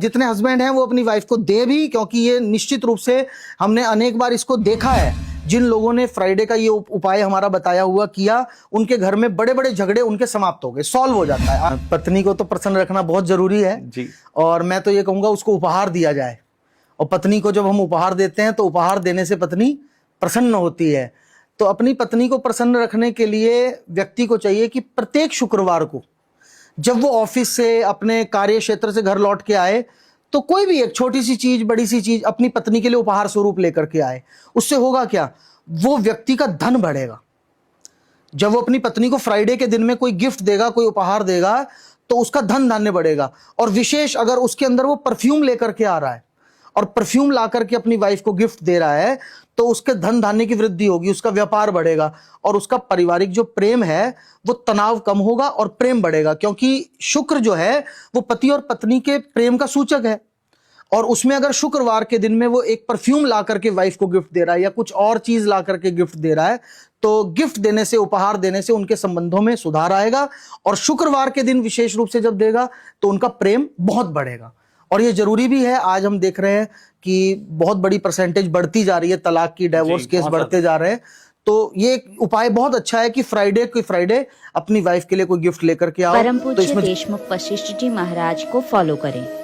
जितने हस्बैंड हैं वो अपनी वाइफ को दे भी, क्योंकि ये निश्चित रूप से हमने अनेक बार इसको देखा है। जिन लोगों ने फ्राइडे का ये उपाय हमारा बताया हुआ किया, उनके घर में बड़े बड़े झगड़े उनके समाप्त हो गए, सॉल्व हो जाता है। पत्नी को तो प्रसन्न रखना बहुत जरूरी है जी। और मैं तो ये कहूंगा उसको उपहार दिया जाए, और पत्नी को जब हम उपहार देते हैं तो उपहार देने से पत्नी प्रसन्न होती है। तो अपनी पत्नी को प्रसन्न रखने के लिए व्यक्ति को चाहिए कि प्रत्येक शुक्रवार को जब वो ऑफिस से अपने कार्य क्षेत्र से घर लौट के आए तो कोई भी एक छोटी सी चीज बड़ी सी चीज अपनी पत्नी के लिए उपहार स्वरूप लेकर के आए। उससे होगा क्या, वो व्यक्ति का धन बढ़ेगा। जब वो अपनी पत्नी को फ्राइडे के दिन में कोई गिफ्ट देगा, कोई उपहार देगा, तो उसका धन धान्य बढ़ेगा। और विशेष अगर उसके अंदर वो परफ्यूम लेकर के आ रहा है और परफ्यूम ला करके अपनी वाइफ को गिफ्ट दे रहा है, तो उसके धन धान्य की वृद्धि होगी, उसका व्यापार बढ़ेगा और उसका पारिवारिक जो प्रेम है वो तनाव कम होगा और प्रेम बढ़ेगा। क्योंकि शुक्र जो है वो पति और पत्नी के प्रेम का सूचक है, और उसमें अगर शुक्रवार के दिन में वो एक परफ्यूम ला करके वाइफ को गिफ्ट दे रहा है या कुछ और चीज ला करके गिफ्ट दे रहा है, तो गिफ्ट देने से, उपहार देने से उनके संबंधों में सुधार आएगा। और शुक्रवार के दिन विशेष रूप से जब देगा तो उनका प्रेम बहुत बढ़ेगा। और ये जरूरी भी है। आज हम देख रहे हैं कि बहुत बड़ी परसेंटेज बढ़ती जा रही है, तलाक की, डिवोर्स केस बढ़ते जा रहे हैं। तो ये उपाय बहुत अच्छा है कि फ्राइडे अपनी वाइफ के लिए कोई गिफ्ट लेकर के आओ। परम तो पूज्य इसमें देशमुख वशिष्ठ जी महाराज को फॉलो करें।